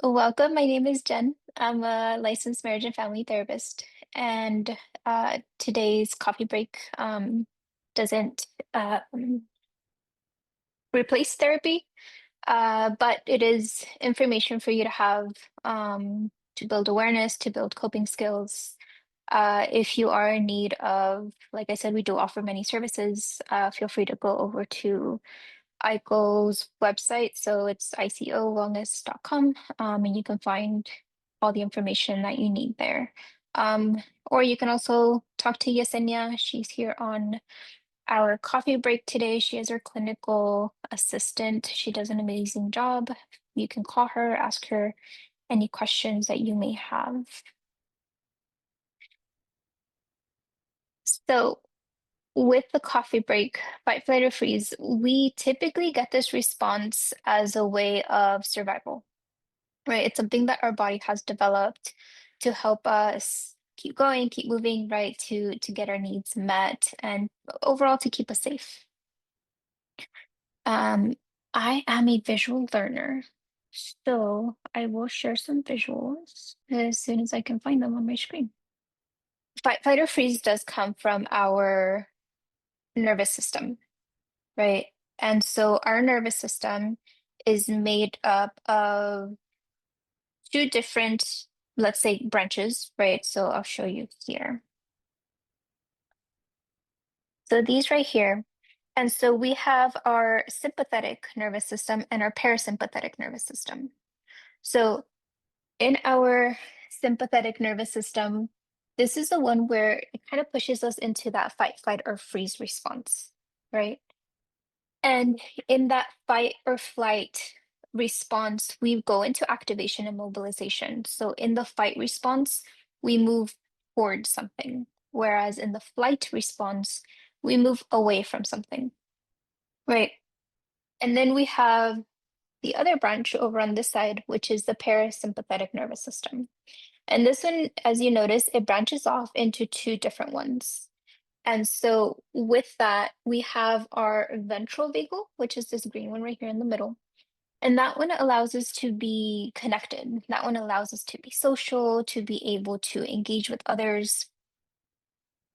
Welcome. My name is Jen. I'm a licensed marriage and family therapist, and today's coffee break doesn't replace therapy, but it is information for you to have to build awareness, to build coping skills. If you are in need of, like I said, we do offer many services. Feel free to go over to ICO's website. So it's icowellness.com, and you can find all the information that you need there. Or you can also talk to Yesenia. She's here on our coffee break today. She is our clinical assistant. She does an amazing job. You can call her, ask her any questions that you may have. So, with the coffee break, fight, flight, or freeze, we typically get this response as a way of survival, right? It's something that our body has developed to help us keep going, keep moving, right? To get our needs met and overall to keep us safe. Um, I am a visual learner, so I will share some visuals as soon as I can find them on my screen. Fight, flight, or freeze does come from our nervous system, right? And so our nervous system is made up of two different, let's say, branches, right? So I'll show you here. So these right here. And so we have our sympathetic nervous system and our parasympathetic nervous system. So in our sympathetic nervous system, this is the one where it kind of pushes us into that fight, flight, or freeze response, right? And in that fight or flight response, we go into activation and mobilization. So in the fight response, we move towards something, whereas in the flight response, we move away from something, right? And then we have the other branch over on this side, which is the parasympathetic nervous system. And this one, as you notice, it branches off into two different ones. And so with that, we have our ventral vagal, which is this green one right here in the middle. And that one allows us to be connected. That one allows us to be social, to be able to engage with others.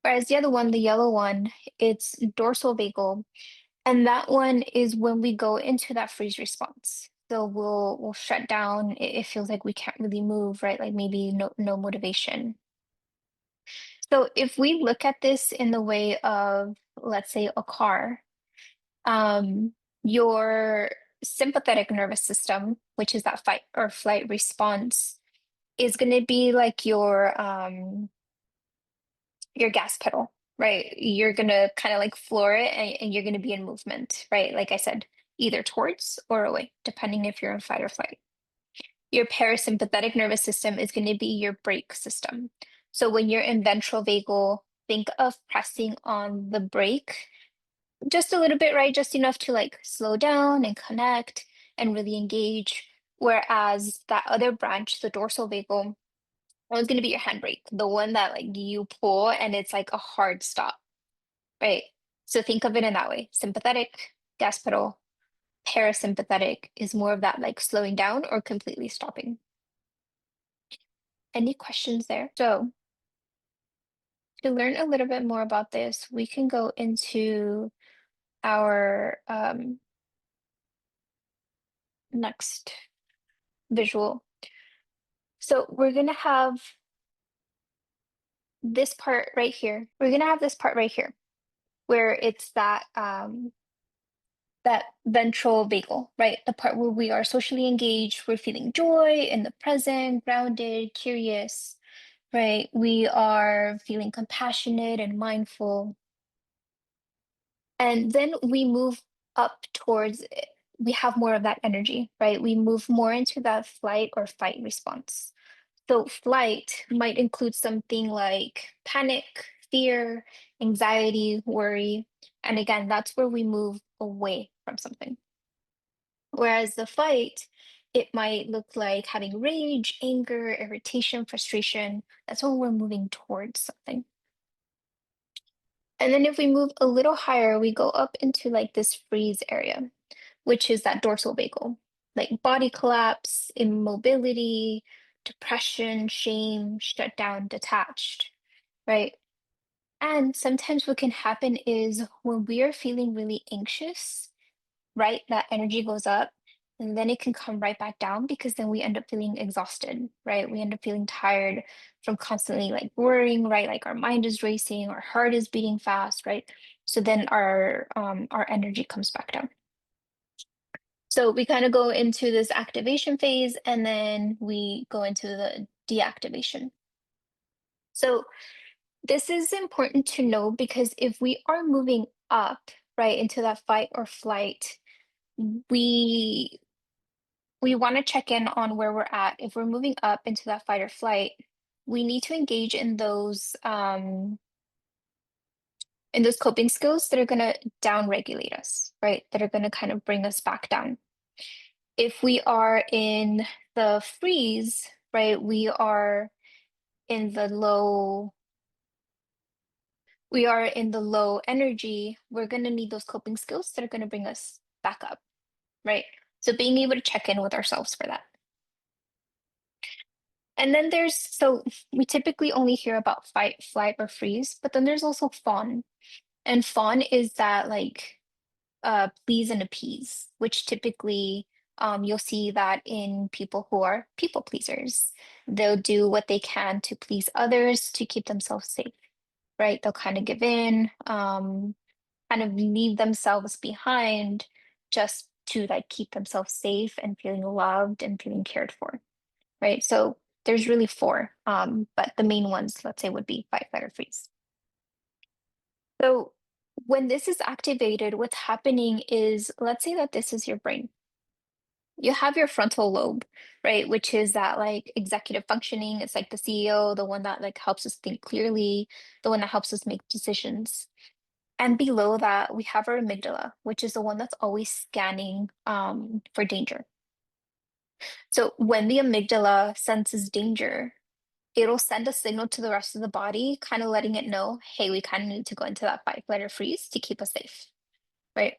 Whereas the other one, the yellow one, it's dorsal vagal. And that one is when we go into that freeze response. So we'll shut down. It feels like we can't really move, right? Like maybe no motivation. So if we look at this in the way of, let's say, a car, your sympathetic nervous system, which is that fight or flight response, is going to be like your gas pedal, right? You're going to kind of like floor it and you're going to be in movement, right? Like I said, either towards or away, depending if you're in fight or flight. Your parasympathetic nervous system is going to be your brake system. So when you're in ventral vagal, think of pressing on the brake just a little bit, right? Just enough to like slow down and connect and really engage. Whereas that other branch, the dorsal vagal, one's going to be your handbrake, the one that like you pull and it's like a hard stop, right? So think of it in that way. Sympathetic, gas pedal, parasympathetic is more of that like slowing down or completely stopping. Any questions there? So to learn a little bit more about this, we can go into our next visual. So we're going to have this part right here. We're going to have this part right here where it's that ventral vagal, right? The part where we are socially engaged, we're feeling joy in the present, grounded, curious, right? We are feeling compassionate and mindful. And then we move up towards it. We have more of that energy, right? We move more into that flight or fight response. So flight might include something like panic, fear, anxiety, worry. And again, that's where we move away from something. Whereas the fight, it might look like having rage, anger, irritation, frustration. That's when we're moving towards something. And then if we move a little higher, we go up into like this freeze area, which is that dorsal vagal. like body collapse, immobility, depression, shame, shut down, detached, right? And sometimes what can happen is when we are feeling really anxious, right, that energy goes up and then it can come right back down because then we end up feeling exhausted, right? We end up feeling tired from constantly like worrying, right? Like our mind is racing, our heart is beating fast, right? So then our energy comes back down. So we kind of go into this activation phase and then we go into the deactivation. So this is important to know because if we are moving up, right, into that fight or flight, we we want to check in on where we're at. If we're moving up into that fight or flight, we need to engage in those coping skills that are going to down regulate us, right? That are going to kind of bring us back down. If we are in the freeze, right, in the low, we are in the low energy, we're going to need those coping skills that are going to bring us back up, right? So being able to check in with ourselves for that. And then so we typically only hear about fight, flight, or freeze, but then there's also fawn. And fawn is that like please and appease, which typically you'll see that in people who are people pleasers. They'll do what they can to please others to keep themselves safe, right? They'll kind of give in, kind of leave themselves behind just to like keep themselves safe and feeling loved and feeling cared for, right? So there's really four, but the main ones, let's say, would be fight, flight, or freeze. So when this is activated, what's happening is, let's say that this is your brain. You have your frontal lobe, right? Which is that like executive functioning. It's like the CEO, the one that like helps us think clearly, the one that helps us make decisions. And below that, we have our amygdala, which is the one that's always scanning for danger. So when the amygdala senses danger, it'll send a signal to the rest of the body, kind of letting it know, hey, we kind of need to go into that fight, flight, or freeze to keep us safe, right?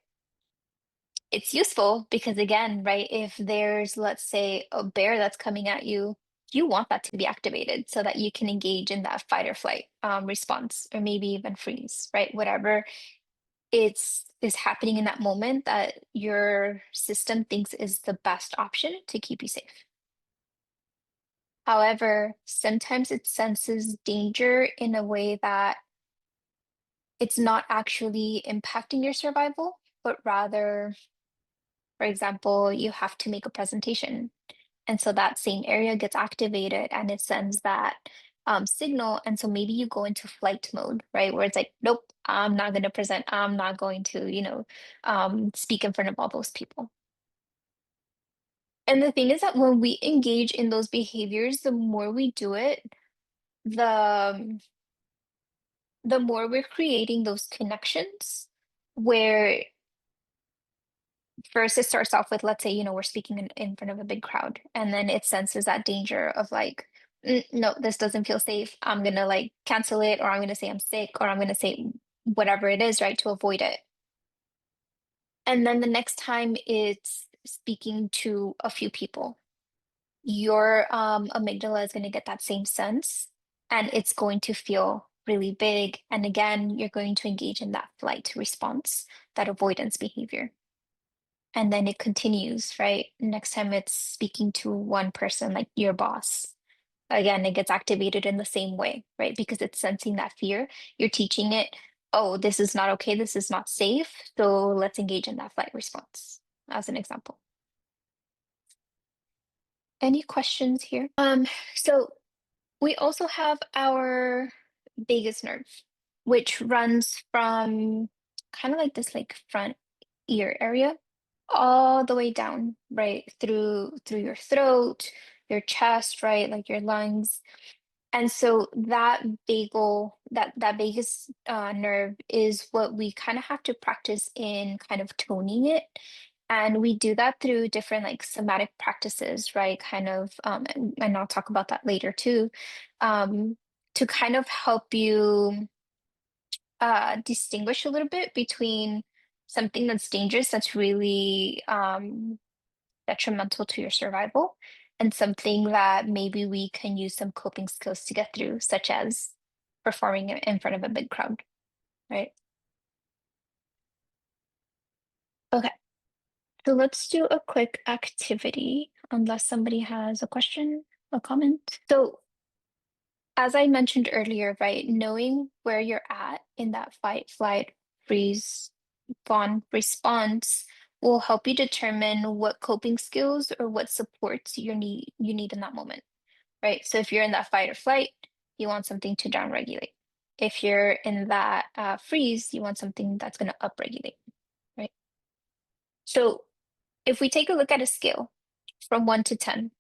It's useful because, again, right, if there's, let's say, a bear that's coming at you, you want that to be activated so that you can engage in that fight or flight response, or maybe even freeze, right? Whatever is happening in that moment that your system thinks is the best option to keep you safe. However, sometimes it senses danger in a way that it's not actually impacting your survival, but rather, for example, you have to make a presentation. And so that same area gets activated and it sends that signal. And so maybe you go into flight mode, right? Where it's like, nope, I'm not going to present. I'm not going to, speak in front of all those people. And the thing is that when we engage in those behaviors, the more we do it, the the more we're creating those connections where first it starts off with, let's say, we're speaking in front of a big crowd, and then it senses that danger of like, no, this doesn't feel safe. I'm gonna like cancel it, or I'm gonna say I'm sick, or I'm gonna say whatever it is, right, to avoid it. And then the next time it's speaking to a few people, your amygdala is going to get that same sense and it's going to feel really big. And again, you're going to engage in that flight response, that avoidance behavior. And then it continues, right? Next time it's speaking to one person, like your boss. Again, it gets activated in the same way, right? Because it's sensing that fear. You're teaching it, oh, this is not okay. This is not safe. So let's engage in that flight response, as an example. Any questions here? So we also have our vagus nerve, which runs from kind of like this like front ear area all the way down, right, through your throat, your chest, right, like your lungs. And so that vagus nerve is what we kind of have to practice in kind of toning it. And we do that through different like somatic practices, right? Kind of, and I'll talk about that later too, to kind of help you distinguish a little bit between something that's dangerous, that's really detrimental to your survival and something that maybe we can use some coping skills to get through, such as performing in front of a big crowd, right? Okay, so let's do a quick activity, unless somebody has a question, a comment. So as I mentioned earlier, right, knowing where you're at in that fight, flight, freeze, fawn response will help you determine what coping skills or what supports you need in that moment, right? So if you're in that fight or flight, you want something to downregulate. If you're in that freeze, you want something that's going to upregulate, right? So if we take a look at a scale from 1 to 10,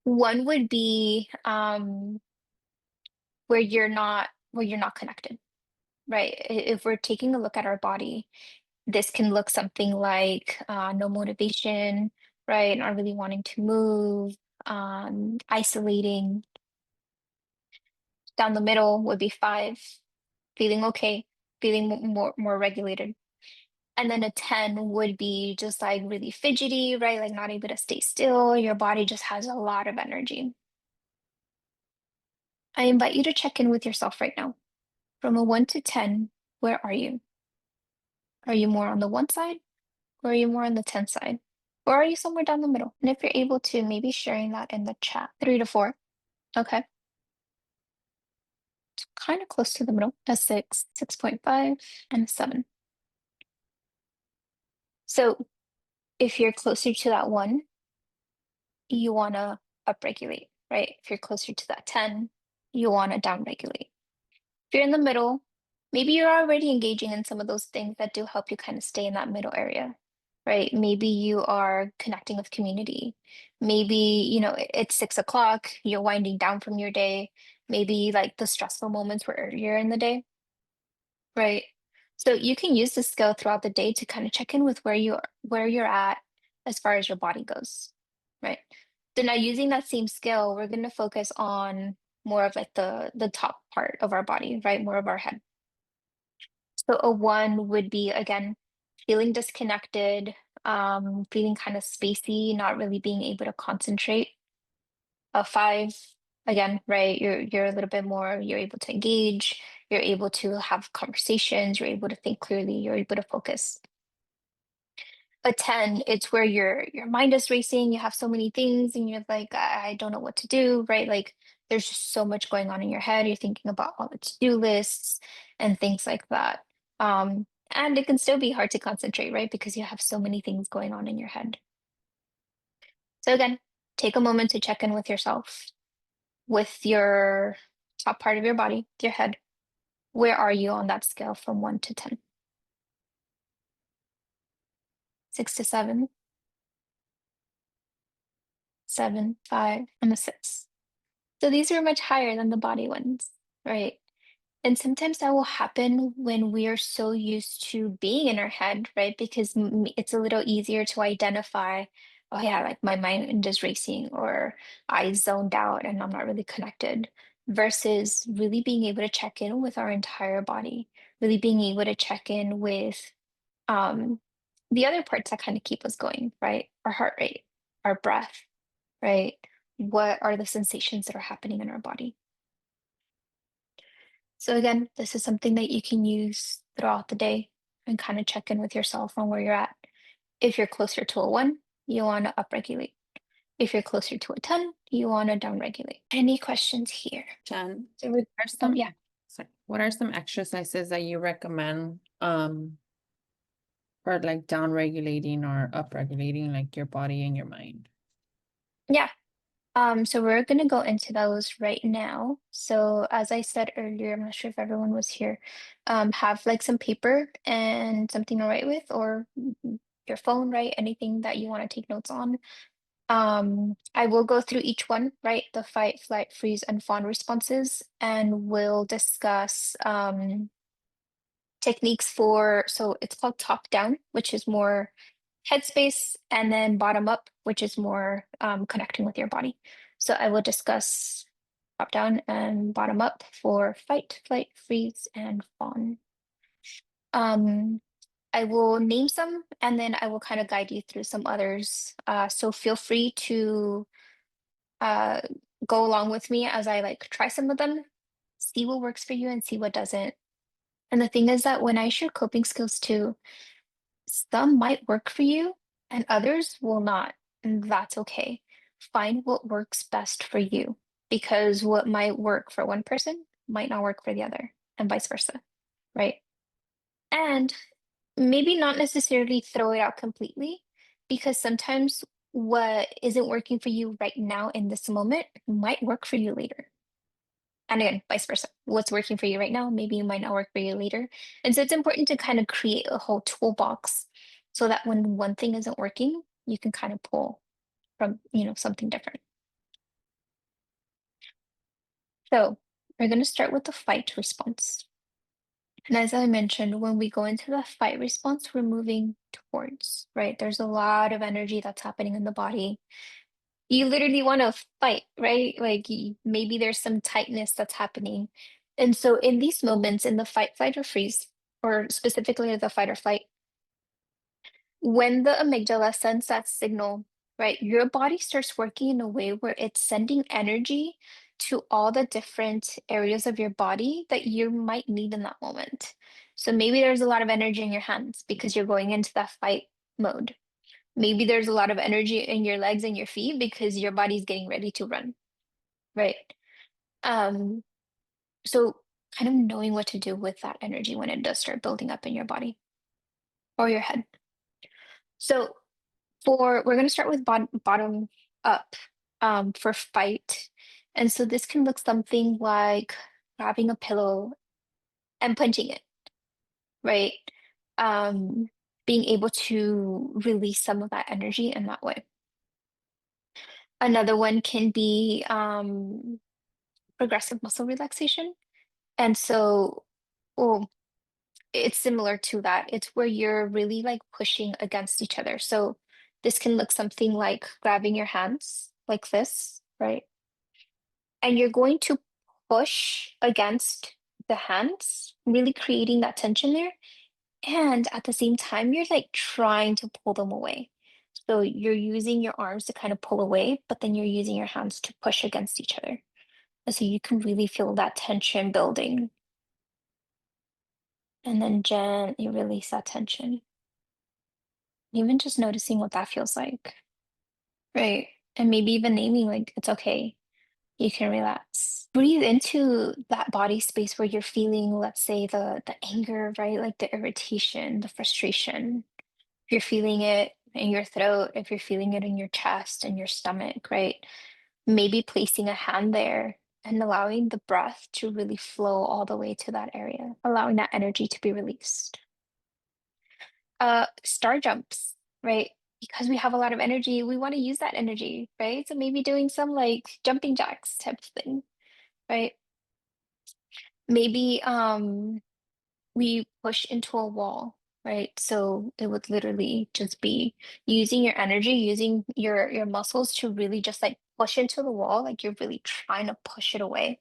one would be where you're not connected, right? If we're taking a look at our body, this can look something like no motivation, right? Not really wanting to move, isolating. Down the middle would be 5, feeling okay, feeling more regulated. And then a 10 would be just like really fidgety, right? Like not able to stay still. Your body just has a lot of energy. I invite you to check in with yourself right now. From a 1 to 10, where are you? Are you more on the 1 side or are you more on the 10 side? Or are you somewhere down the middle? And if you're able to, maybe sharing that in the chat. 3 to 4. Okay. Kind of close to the middle. A 6, 6.5, and a 7. So if you're closer to that 1, you want to upregulate, right? If you're closer to that 10, you want to downregulate. If you're in the middle, maybe you're already engaging in some of those things that do help you kind of stay in that middle area, right? Maybe you are connecting with community. Maybe, it's 6 o'clock, you're winding down from your day. Maybe like the stressful moments were earlier in the day, right? So you can use this skill throughout the day to kind of check in with where you're at as far as your body goes, right? So now using that same skill, we're going to focus on more of like the top part of our body, right? More of our head. So a 1 would be again feeling disconnected, feeling kind of spacey, not really being able to concentrate. A 5, again, right? You're a little bit more, you're able to engage, you're able to have conversations, you're able to think clearly, you're able to focus. A 10, it's where your mind is racing, you have so many things and you're like, I don't know what to do, right? Like there's just so much going on in your head. You're thinking about all the to-do lists and things like that. And it can still be hard to concentrate, right? Because you have so many things going on in your head. So again, take a moment to check in with yourself, with your top part of your body, your head. Where are you on that scale from 1 to 10? 6 to 7, 7, 5, and a 6. So these are much higher than the body ones, right? And sometimes that will happen when we are so used to being in our head, right? Because it's a little easier to identify, oh yeah, like my mind is racing or I zoned out and I'm not really connected, versus really being able to check in with our entire body, really being able to check in with um, the other parts that kind of keep us going, right? Our heart rate, our breath, right? What are the sensations that are happening in our body? So again, this is something that you can use throughout the day and kind of check in with yourself on where you're at. If you're closer to a 1, you want to upregulate. If you're closer to a 10, you want to downregulate. Any questions here? Jen, So we, are some, yeah. sorry, what are some exercises that you recommend for like down regulating or up regulating like your body and your mind? Yeah. So we're gonna go into those right now. So as I said earlier, I'm not sure if everyone was here, have like some paper and something to write with, or your phone, right? Anything that you want to take notes on. I will go through each one, right? The fight, flight, freeze, and fawn responses, and we'll discuss techniques for, so it's called top down, which is more headspace, and then bottom up, which is more connecting with your body. So I will discuss top down and bottom up for fight, flight, freeze, and fawn. Um, I will name some and then I will kind of guide you through some others. So feel free to uh, go along with me as I like try some of them, see what works for you and see what doesn't. And the thing is that when I share coping skills too, some might work for you and others will not. And that's okay. Find what works best for you because what might work for one person might not work for the other, and vice versa, right? And maybe not necessarily throw it out completely because sometimes what isn't working for you right now in this moment might work for you later. And again, vice versa. What's working for you right now, maybe it might not work for you later. And so it's important to kind of create a whole toolbox so that when one thing isn't working, you can kind of pull from, something different. So we're going to start with the fight response. And as I mentioned, when we go into the fight response, we're moving towards, right? There's a lot of energy that's happening in the body. You literally want to fight, right? Like maybe there's some tightness that's happening. And so in these moments, in the fight, flight, or freeze, or specifically the fight or flight, when the amygdala sends that signal, right, your body starts working in a way where it's sending energy to all the different areas of your body that you might need in that moment. So maybe there's a lot of energy in your hands because you're going into that fight mode. Maybe there's a lot of energy in your legs and your feet because your body's getting ready to run, right? Um, so kind of knowing what to do with that energy when it does start building up in your body or your head. So we're going to start with bottom up for fight. And so this can look something like grabbing a pillow and punching it, right? Um, Being able to release some of that energy in that way. Another one can be progressive muscle relaxation. And so, well, it's similar to that. It's where you're really like pushing against each other. So this can look something like grabbing your hands like this, right? And you're going to push against the hands, really creating that tension there. And at the same time, you're like trying to pull them away. So you're using your arms to kind of pull away, but then you're using your hands to push against each other. And so you can really feel that tension building and then gently release that tension. Even just noticing what that feels like, right? And maybe even naming like it's okay. You can relax. Breathe into that body space where you're feeling, let's say, the anger, right? Like the irritation, the frustration. If you're feeling it in your throat, if you're feeling it in your chest and your stomach, right? Maybe placing a hand there and allowing the breath to really flow all the way to that area, allowing that energy to be released. Star jumps, right? Because we have a lot of energy, we want to use that energy, right? So maybe doing some like jumping jacks type of thing, right? Maybe we push into a wall, right? So it would literally just be using your energy, using your muscles to really just like push into the wall, like you're really trying to push it away.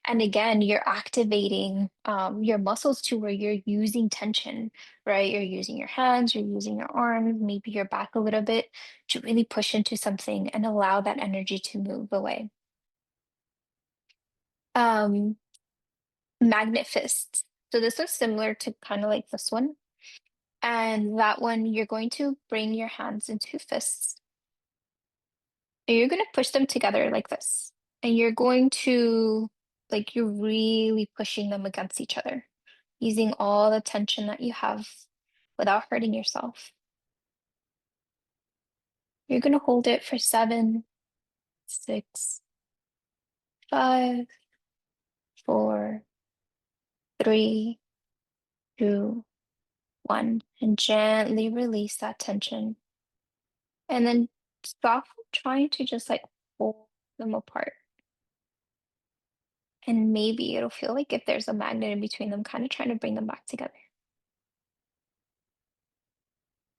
And again, you're activating your muscles to where you're using tension, right? You're using your hands, you're using your arms, maybe your back a little bit to really push into something and allow that energy to move away. Um, Magnet fists. So this looks similar to kind of like this one. And that one, you're going to bring your hands into fists. And you're going to push them together like this. And you're going to, like, you're really pushing them against each other, using all the tension that you have without hurting yourself. You're going to hold it for 7, 6, 5, 4, 3, 2, 1, and gently release that tension. And then stop trying to just like pull them apart. And maybe it'll feel like if there's a magnet in between them, kind of trying to bring them back together.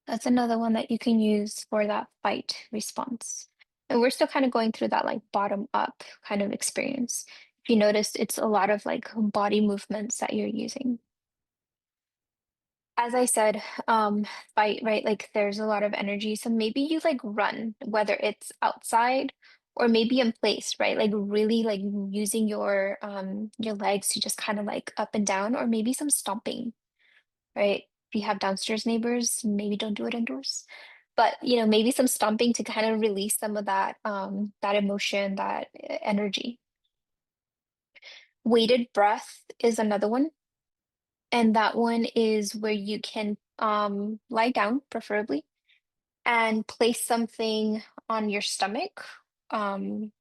That's another one that you can use for that fight response. And we're still kind of going through that like bottom up kind of experience. If you notice, it's a lot of like body movements that you're using. as I said, fight, right? Like there's a lot of energy. So maybe you like run, whether it's outside or maybe in place, right? Like really like using your legs to just kind of like up and down, or maybe some stomping, right? If you have downstairs neighbors, maybe don't do it indoors. But maybe some stomping to kind of release some of that emotion, that energy. Weighted breath is another one. And that one is where you can lie down, preferably, and place something on your stomach. Um,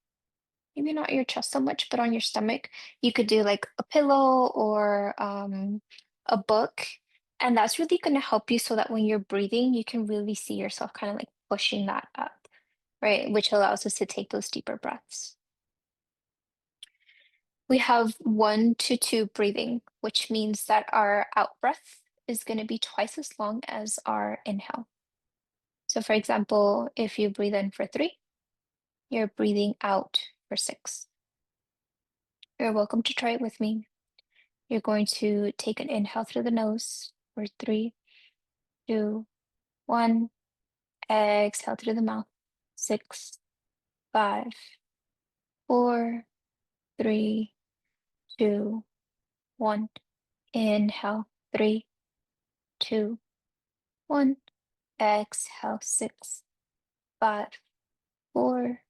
Maybe not your chest so much, but on your stomach. You could do like a pillow or a book. And that's really going to help you so that when you're breathing, you can really see yourself kind of like pushing that up, right? Which allows us to take those deeper breaths. We have 1 to 2 breathing, which means that our out breath is going to be twice as long as our inhale. So, for example, if you breathe in for 3, you're breathing out for 6. You're welcome to try it with me. You're going to take an inhale through the nose for 3, 2, 1. Exhale through the mouth. 6, 5, 4, 3, 2, 1. Inhale. 3, 2, 1. Exhale. 6, 5, 4,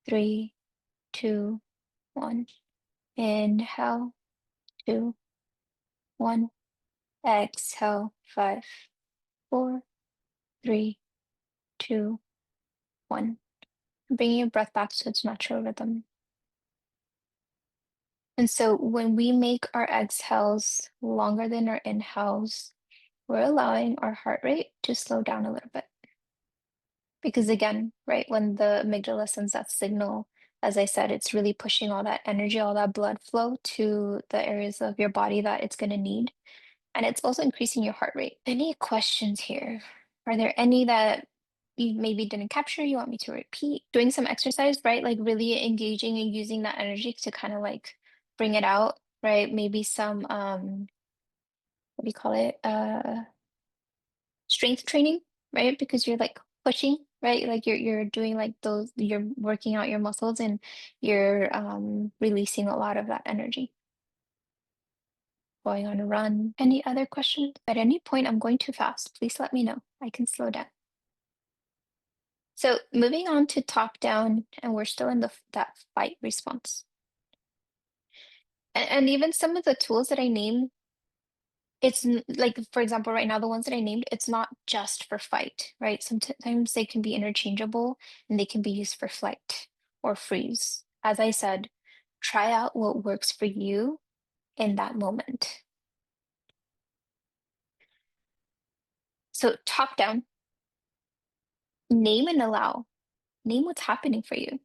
3, 2, 1. Inhale. 2, 1. Exhale. 5, 4, 3, 2, 1. Bringing your breath back to its natural rhythm. And so when we make our exhales longer than our inhales, we're allowing our heart rate to slow down a little bit. Because again, right, when the amygdala sends that signal, as I said, it's really pushing all that energy, all that blood flow to the areas of your body that it's going to need. And it's also increasing your heart rate. Any questions here? Are there any that you maybe didn't capture, you want me to repeat? Doing some exercise, right? Like really engaging and using that energy to kind of like bring it out, right? Maybe some what do you call it? Strength training, right? Because you're like pushing, right? Like you're doing like those, you're working out your muscles and you're releasing a lot of that energy. Going on a run. Any other questions? At any point, I'm going too fast. Please let me know. I can slow down. So moving on to top down, and we're still in that fight response. And even some of the tools that I named, like, for example, right now, the ones that I named, it's not just for fight, right? Sometimes they can be interchangeable and they can be used for flight or freeze. As I said, try out what works for you in that moment. So top down, name and allow. Name what's happening for you.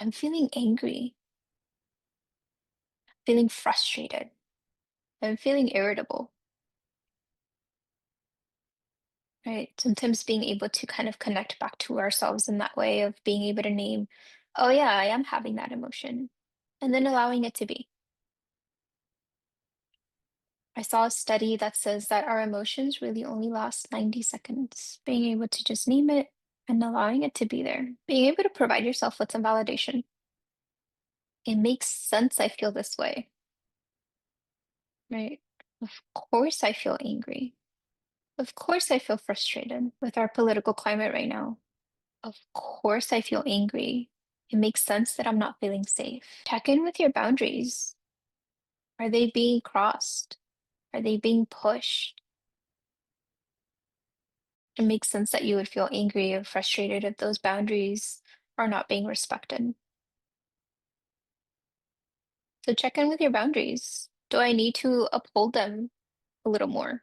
I'm feeling angry, feeling frustrated, I'm feeling irritable, right? Sometimes being able to kind of connect back to ourselves in that way of being able to name, oh, yeah, I am having that emotion, and then allowing it to be. I saw a study that says that our emotions really only last 90 seconds. Being able to just name it and allowing it to be there, being able to provide yourself with some validation. It makes sense I feel this way, right? Of course I feel angry. Of course, I feel frustrated with our political climate right now. Of course, I feel angry. It makes sense that I'm not feeling safe. Check in with your boundaries. Are they being crossed? Are they being pushed? It makes sense that you would feel angry or frustrated if those boundaries are not being respected. So check in with your boundaries. Do I need to uphold them a little more?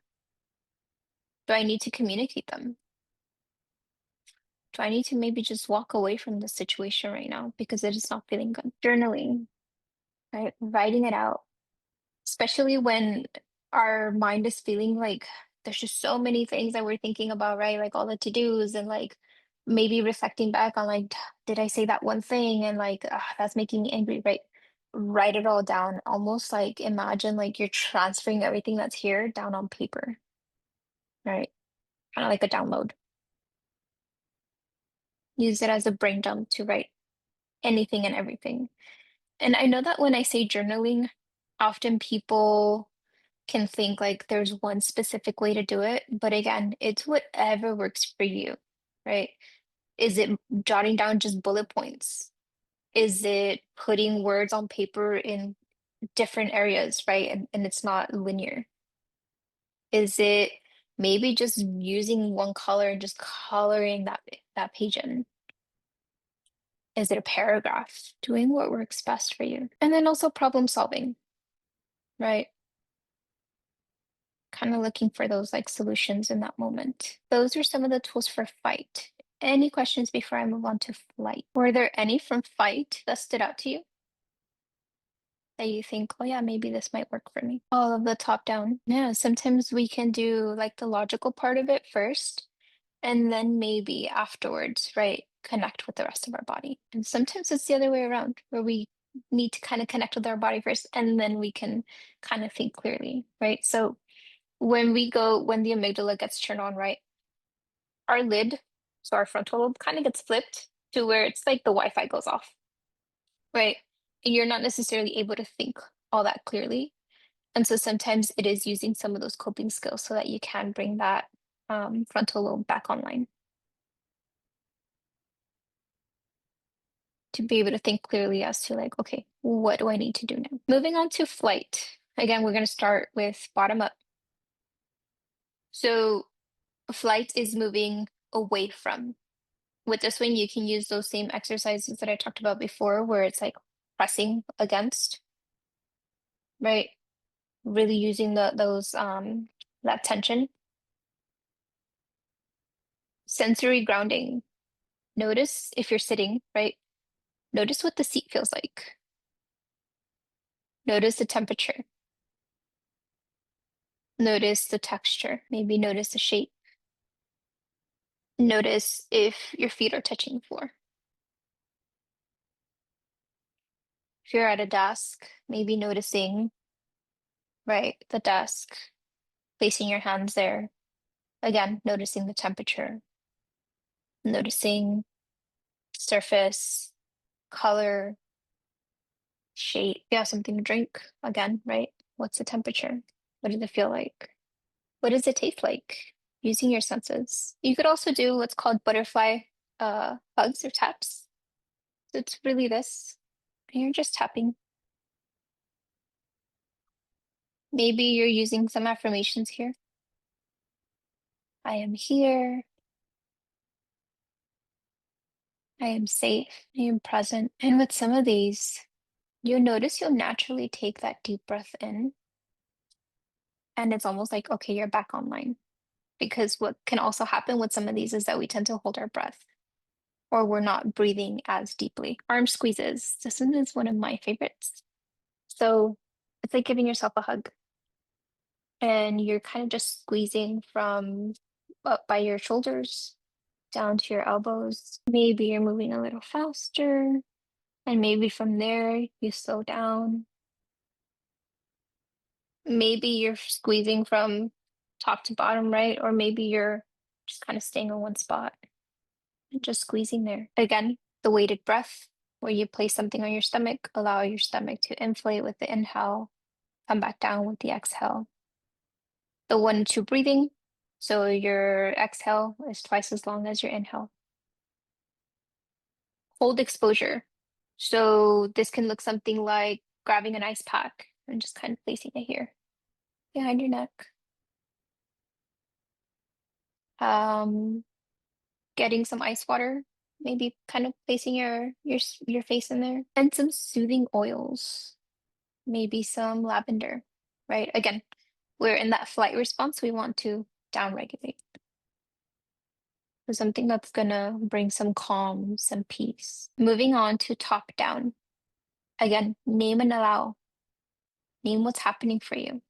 Do I need to communicate them? Do I need to maybe just walk away from the situation right now because it is not feeling good? Journaling, right? Writing it out, especially when our mind is feeling like there's just so many things that we're thinking about, right? Like all the to-dos and like maybe reflecting back on like, did I say that one thing? And like, that's making me angry, right? Write it all down. Almost like imagine like you're transferring everything that's here down on paper. right? Kind of like a download. Use it as a brain dump to write anything and everything. And I know that when I say journaling, often people can think like there's one specific way to do it, but again, it's whatever works for you, right? Is it jotting down just bullet points? Is it putting words on paper in different areas, right? And it's not linear. Is it maybe just using one color and just coloring that page in? Is it a paragraph? Doing what works best for you. And then also problem solving, right? Kind of looking for those like solutions in that moment. Those are some of the tools for fight. Any questions before I move on to flight? Were there any from fight that stood out to you? That you think, oh yeah, maybe this might work for me. All of the top down. Yeah, sometimes we can do like the logical part of it first, and then maybe afterwards, right, connect with the rest of our body. And sometimes it's the other way around, where we need to kind of connect with our body first, and then we can kind of think clearly, right? So when the amygdala gets turned on, right, our lid, so our frontal lobe kind of gets flipped to where it's like the Wi-Fi goes off, right? And you're not necessarily able to think all that clearly. And so sometimes it is using some of those coping skills so that you can bring that frontal lobe back online to be able to think clearly as to like, okay, what do I need to do now? Moving on to flight. Again, we're going to start with bottom up. So flight is moving away from. With this one, you can use those same exercises that I talked about before, where it's like pressing against, right? Really using those that tension. Sensory grounding. Notice if you're sitting, right? Notice what the seat feels like. Notice the temperature. Notice the texture. Maybe notice the shape. Notice if your feet are touching the floor. If you're at a desk, maybe noticing, right, the desk, placing your hands there. Again, noticing the temperature, noticing surface, color, shape. If you have something to drink, again, right? What's the temperature? What does it feel like? What does it taste like? Using your senses. You could also do what's called butterfly hugs or taps. So it's really this. And you're just tapping. Maybe you're using some affirmations here. I am here. I am safe. I am present. And with some of these, you'll notice you'll naturally take that deep breath in. And it's almost like, okay, you're back online. Because what can also happen with some of these is that we tend to hold our breath or we're not breathing as deeply. Arm squeezes. This one is one of my favorites. So it's like giving yourself a hug and you're kind of just squeezing from up by your shoulders down to your elbows. Maybe you're moving a little faster, and maybe from there you slow down. Maybe you're squeezing from top to bottom, right? Or maybe you're just kind of staying on one spot and just squeezing there. Again, the weighted breath, where you place something on your stomach, allow your stomach to inflate with the inhale, come back down with the exhale. The 1-2 breathing, so your exhale is twice as long as your inhale. Hold exposure. So this can look something like grabbing an ice pack and just kind of placing it here behind your neck. Um, Getting some ice water, maybe kind of placing your face in there, and some soothing oils, maybe some lavender, right? Again, we're in that flight response. We want to downregulate. So something that's gonna bring some calm, some peace. Moving on to top down. Again, name and allow. Name what's happening for you.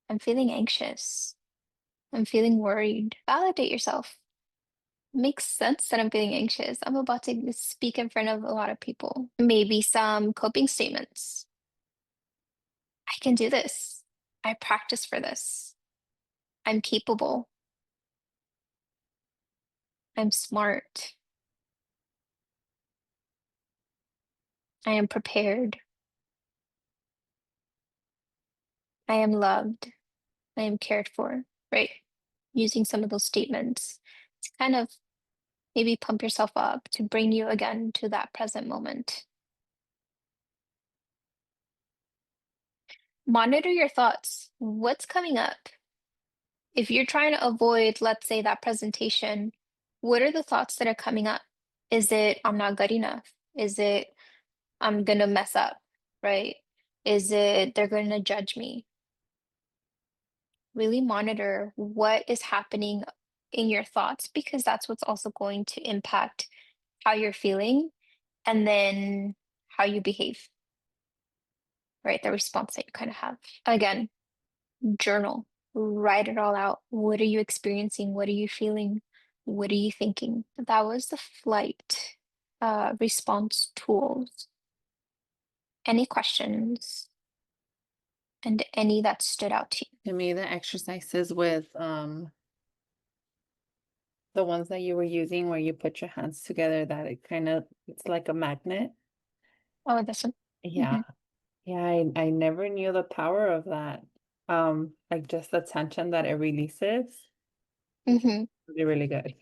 I'm feeling anxious. I'm feeling worried. Validate yourself. Makes sense that I'm feeling anxious. I'm about to speak in front of a lot of people. Maybe some coping statements. I can do this. I practice for this. I'm capable. I'm smart. I am prepared. I am loved. I am cared for, right? Using some of those statements to kind of maybe pump yourself up to bring you again to that present moment. Monitor your thoughts. What's coming up? If you're trying to avoid, let's say, that presentation, what are the thoughts that are coming up? Is it, I'm not good enough? Is it, I'm gonna mess up, right? Is it, they're gonna judge me? Really monitor what is happening in your thoughts because that's what's also going to impact how you're feeling and then how you behave, right? The response that you kind of have. Again, journal, write it all out. What are you experiencing? What are you feeling? What are you thinking? That was the flight response tools. Any questions and any that stood out to you? To me, the exercises with the ones that you were using where you put your hands together, that it kind of it's like a magnet. Oh, this one. Yeah. Hmm. Yeah, I never knew the power of that. Like just the tension that it releases. Hmm. Really, really good.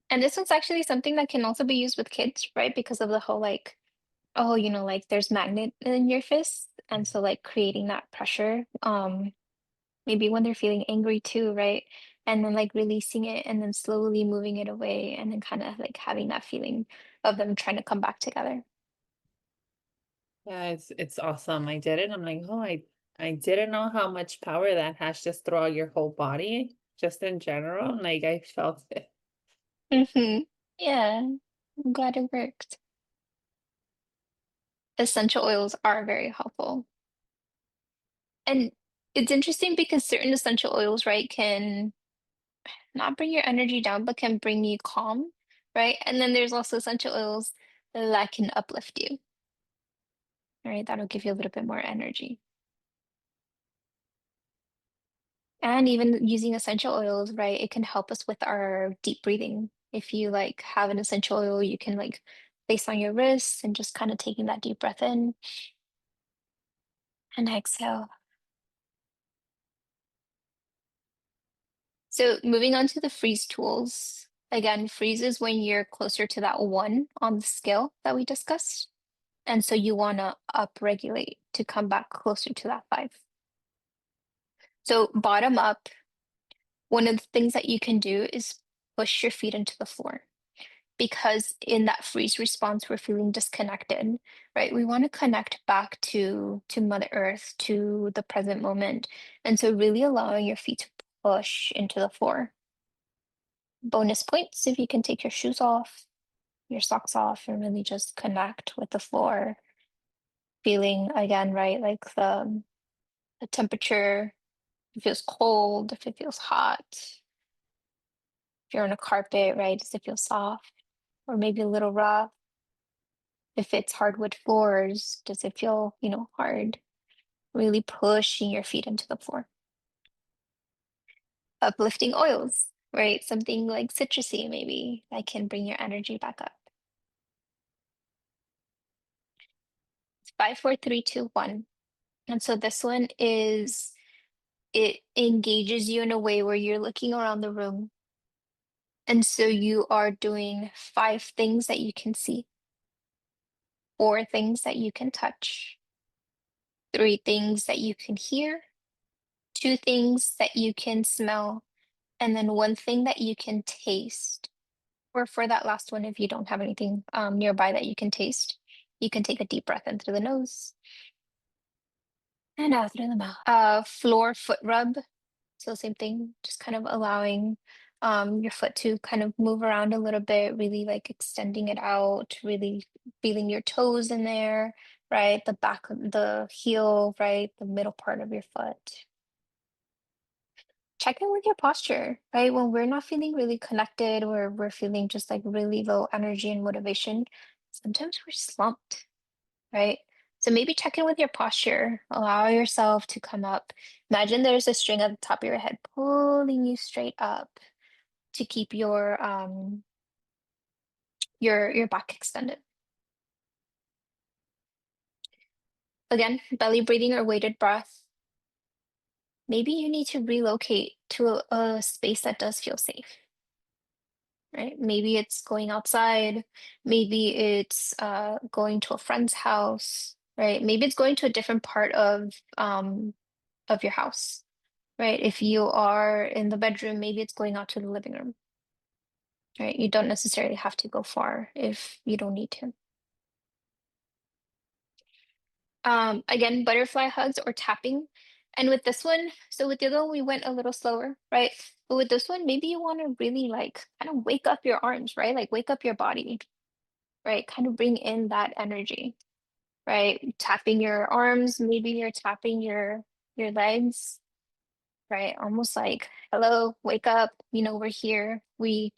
And this one's actually something that can also be used with kids, right? Because of the whole like, oh, like there's magnet in your fist. And so like creating that pressure. Maybe when they're feeling angry too, right? And then like releasing it and then slowly moving it away and then kind of like having that feeling of them trying to come back together. Yeah, it's awesome. I did it. I'm like, oh, I didn't know how much power that has just throughout your whole body, just in general. Like I felt it. Hmm. Yeah, I'm glad it worked. Essential oils are very helpful. And it's interesting because certain essential oils, right, can not bring your energy down, but can bring you calm, right? And then there's also essential oils that can uplift you, right? That'll give you a little bit more energy. And even using essential oils, right? It can help us with our deep breathing. If you like have an essential oil, you can like place on your wrists and just kind of taking that deep breath in and exhale. So moving on to the freeze tools. Again, freeze is when you're closer to that one on the scale that we discussed. And so you want to upregulate to come back closer to that five. So bottom up, one of the things that you can do is push your feet into the floor. Because in that freeze response we're feeling disconnected, right? We want to connect back to Mother Earth, to the present moment, and so really allowing your feet to push into the floor. Bonus points if you can take your shoes off, your socks off, and really just connect with the floor, feeling again, right? Like the temperature, if it feels cold, if it feels hot, if you're on a carpet, right? Does it feel soft or maybe a little rough? If it's hardwood floors, does it feel, hard? Really pushing your feet into the floor. Uplifting oils, right? Something like citrusy, maybe, that can bring your energy back up. It's 5, 4, 3, 2, 1. And so this one is it engages you in a way where you're looking around the room. And so you are doing 5 things that you can see, 4 things that you can touch, 3 things that you can hear, 2 things that you can smell, and then 1 thing that you can taste. Or for that last one, if you don't have anything nearby that you can taste, you can take a deep breath in through the nose and out through the mouth. Floor foot rub. So same thing, just kind of allowing your foot to kind of move around a little bit, really like extending it out, really feeling your toes in there, right? The back of the heel, right? The middle part of your foot. Check in with your posture, right? When we're not feeling really connected or we're feeling just like really low energy and motivation, sometimes we're slumped, right? So maybe check in with your posture. Allow yourself to come up. Imagine there's a string at the top of your head pulling you straight up. to keep your back extended. Again, belly breathing or weighted breath. Maybe you need to relocate to a space that does feel safe, right? Maybe it's going outside, maybe it's going to a friend's house, right? Maybe it's going to a different part of your house, right? If you are in the bedroom, maybe it's going out to the living room, right? You don't necessarily have to go far if you don't need to. Again, butterfly hugs or tapping. And with this one, so with the other one, we went a little slower, right? But with this one, maybe you want to really like kind of wake up your arms, right? Like wake up your body, right? Kind of bring in that energy, right? Tapping your arms, maybe you're tapping your legs, right? Almost like, hello, wake up, we're here. We're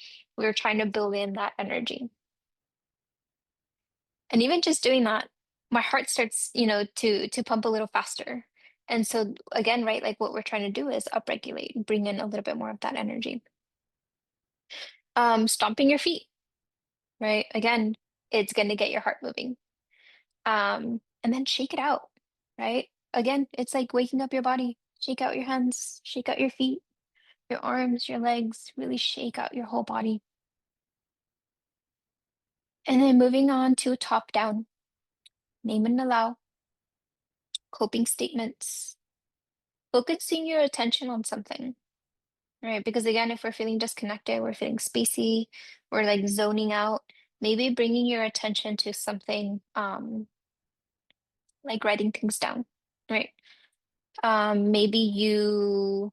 trying to build in that energy. And even just doing that, my heart starts, to pump a little faster. And so again, right, like what we're trying to do is upregulate, bring in a little bit more of that energy. Stomping your feet, right? Again, it's going to get your heart moving. And then shake it out, right? Again, it's like waking up your body. Shake out your hands, shake out your feet, your arms, your legs, really shake out your whole body. And then moving on to top down, name and allow, coping statements, focusing your attention on something, right? Because again, if we're feeling disconnected, we're feeling spacey, we're like zoning out, maybe bringing your attention to something like writing things down, right? Maybe you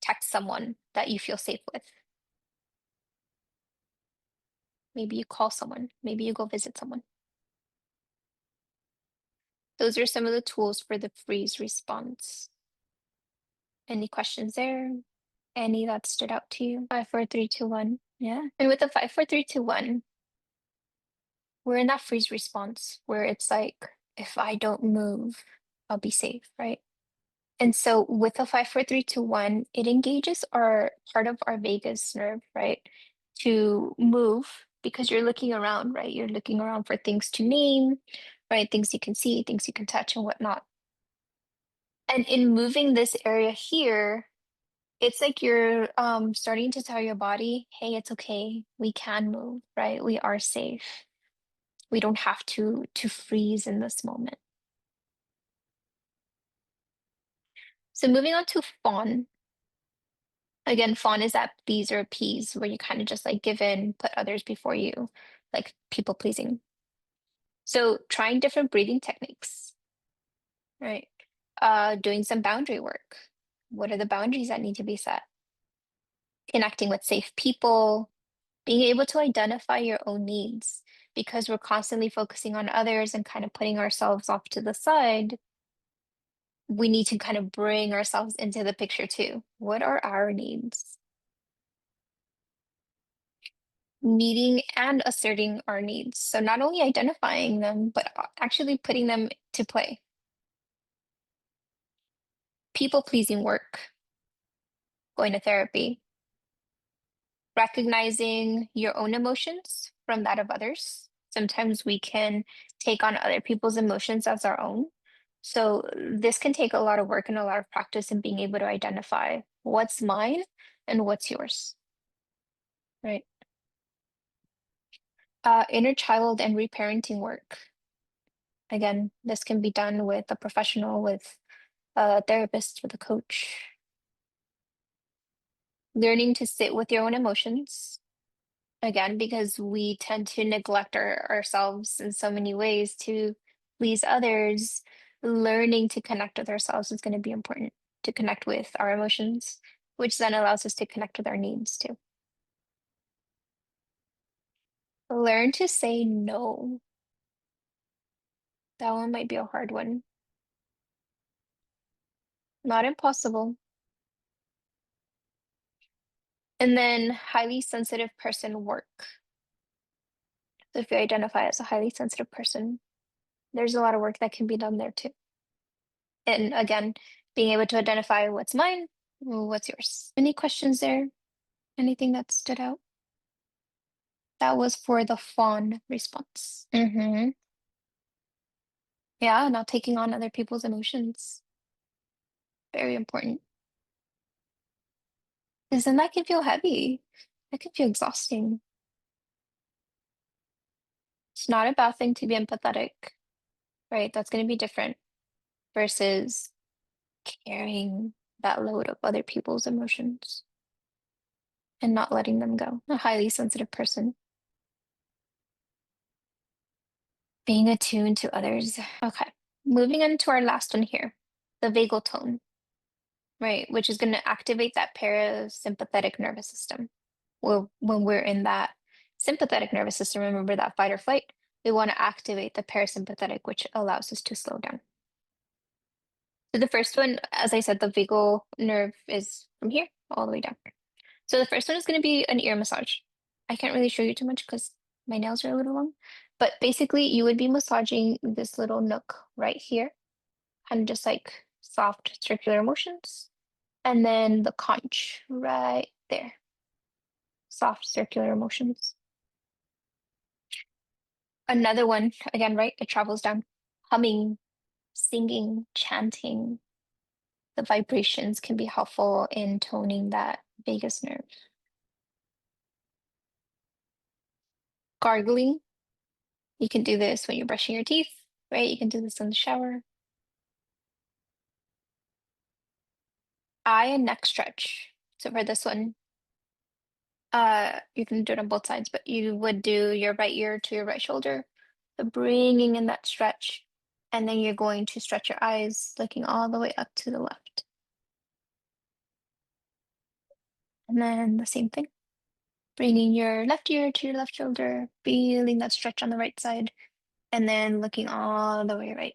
text someone that you feel safe with. Maybe you call someone. Maybe you go visit someone. Those are some of the tools for the freeze response. Any questions there? Any that stood out to you? 5, 4, 3, 2, 1. Yeah. And with the 5, 4, 3, 2, 1, we're in that freeze response where it's like, if I don't move, I'll be safe, right? And so with the 5, 4, 3, 2, 1, it engages our part of our vagus nerve, right? To move because you're looking around, right? You're looking around for things to name, right? Things you can see, things you can touch, and whatnot. And in moving this area here, it's like you're starting to tell your body, hey, it's okay. We can move, right? We are safe. We don't have to freeze in this moment. So moving on to fawn. Again, fawn is that please or appease, where you kind of just like give in, put others before you, like people pleasing. So trying different breathing techniques, right? Doing some boundary work. What are the boundaries that need to be set? Connecting with safe people, being able to identify your own needs because we're constantly focusing on others and kind of putting ourselves off to the side. We need to kind of bring ourselves into the picture too. What are our needs? Meeting and asserting our needs. So not only identifying them, but actually putting them to play. People pleasing work, going to therapy, recognizing your own emotions from that of others. Sometimes we can take on other people's emotions as our own. So this can take a lot of work and a lot of practice in being able to identify what's mine and what's yours, right? Inner child and reparenting work. Again, this can be done with a professional, with a therapist, with a coach. Learning to sit with your own emotions. Again, because we tend to neglect ourselves in so many ways to please others. Learning to connect with ourselves is going to be important, to connect with our emotions, which then allows us to connect with our needs too. Learn to say no. That one might be a hard one. Not impossible. And then highly sensitive person work. So if you identify as a highly sensitive person, there's a lot of work that can be done there too. And again, being able to identify what's mine, what's yours. Any questions there? Anything that stood out? That was for the fawn response. Yeah, not taking on other people's emotions. Very important. Because then that can feel heavy. That can feel exhausting. It's not a bad thing to be empathetic, right? That's going to be different versus carrying that load of other people's emotions and not letting them go. A highly sensitive person. Being attuned to others. Okay. Moving on to our last one here, the vagal tone, right? Which is going to activate that parasympathetic nervous system. Well, when we're in that sympathetic nervous system, remember that fight or flight, we want to activate the parasympathetic, which allows us to slow down. So the first one, as I said, the vagal nerve is from here all the way down. So the first one is going to be an ear massage. I can't really show you too much because my nails are a little long, but basically you would be massaging this little nook right here and just like soft circular motions. And then the conch right there, soft circular motions. Another one, again, right? It travels down, humming, singing, chanting. The vibrations can be helpful in toning that vagus nerve. Gargling, you can do this when you're brushing your teeth, right? You can do this in the shower. Eye and neck stretch. So for this one, you can do it on both sides, but you would do your right ear to your right shoulder, so bringing in that stretch, and then you're going to stretch your eyes, looking all the way up to the left. And then the same thing, bringing your left ear to your left shoulder, feeling that stretch on the right side, and then looking all the way right,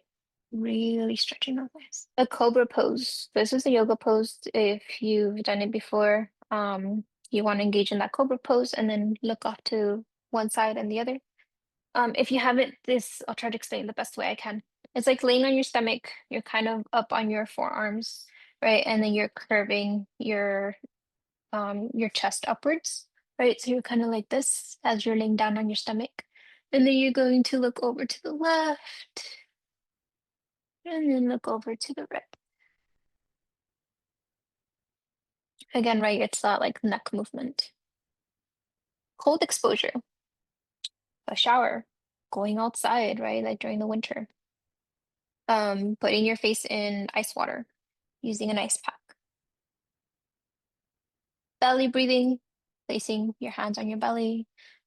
really stretching those eyes. The cobra pose. This is a yoga pose. If you've done it before, you want to engage in that cobra pose and then look off to one side and the other. If you haven't, I'll try to explain the best way I can. It's like laying on your stomach, you're kind of up on your forearms, right? And then you're curving your chest upwards, right? So you're kind of like this as you're laying down on your stomach. And then you're going to look over to the left and then look over to the right. Again, right, it's that like neck movement. Cold exposure, a shower, going outside, right? Like during the winter. Putting your face in ice water, using an ice pack. Belly breathing, placing your hands on your belly,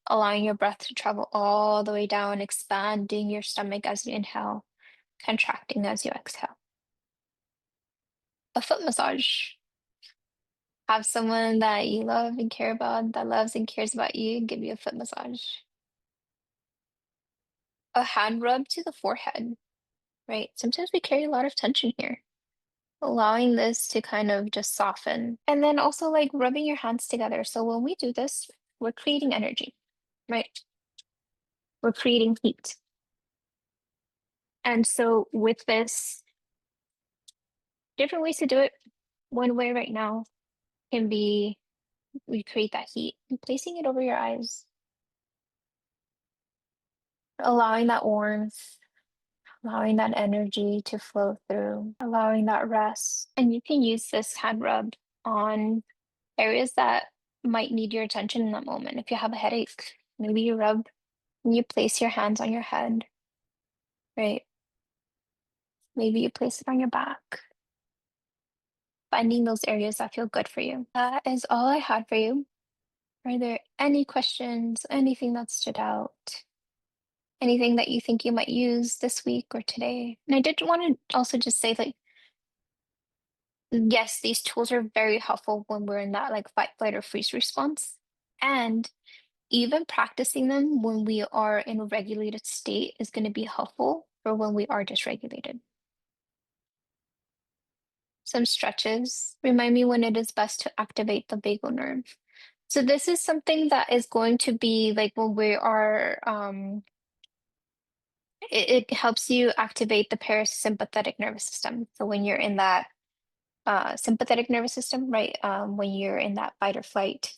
allowing your breath to travel all the way down, expanding your stomach as you inhale, contracting as you exhale. A foot massage. Have someone that you love and care about, that loves and cares about you, give you a foot massage. A hand rub to the forehead, right? Sometimes we carry a lot of tension here. Allowing this to kind of just soften. And then also like rubbing your hands together. So when we do this, we're creating energy, right? We're creating heat. And so with this, different ways to do it. One way right now can be we create that heat and placing it over your eyes, allowing that warmth, allowing that energy to flow through, allowing that rest. And you can use this hand rub on areas that might need your attention in that moment. If you have a headache, maybe you rub and you place your hands on your head, right? Maybe you place it on your back, finding those areas that feel good for you. That is all I had for you. Are there any questions, anything that stood out? Anything that you think you might use this week or today? And I did want to also just say, like, yes, these tools are very helpful when we're in that like fight, flight, or freeze response. And even practicing them when we are in a regulated state is going to be helpful for when we are dysregulated. Some stretches remind me when it is best to activate the vagal nerve. So this is something that is going to be like when we are it helps you activate the parasympathetic nervous system. So when you're in that sympathetic nervous system, right? When you're in that fight or flight,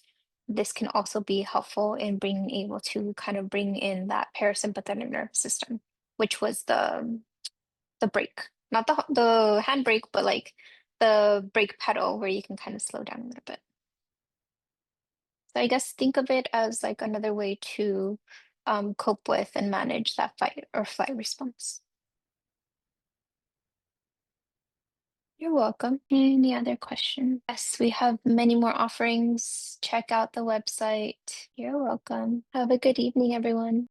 this can also be helpful in being able to kind of bring in that parasympathetic nervous system, which was the brake, not the handbrake, but like the brake pedal where you can kind of slow down a little bit. So I guess think of it as like another way to cope with and manage that fight or flight response. You're welcome. Any other questions? Yes, we have many more offerings. Check out the website. You're welcome. Have a good evening, everyone.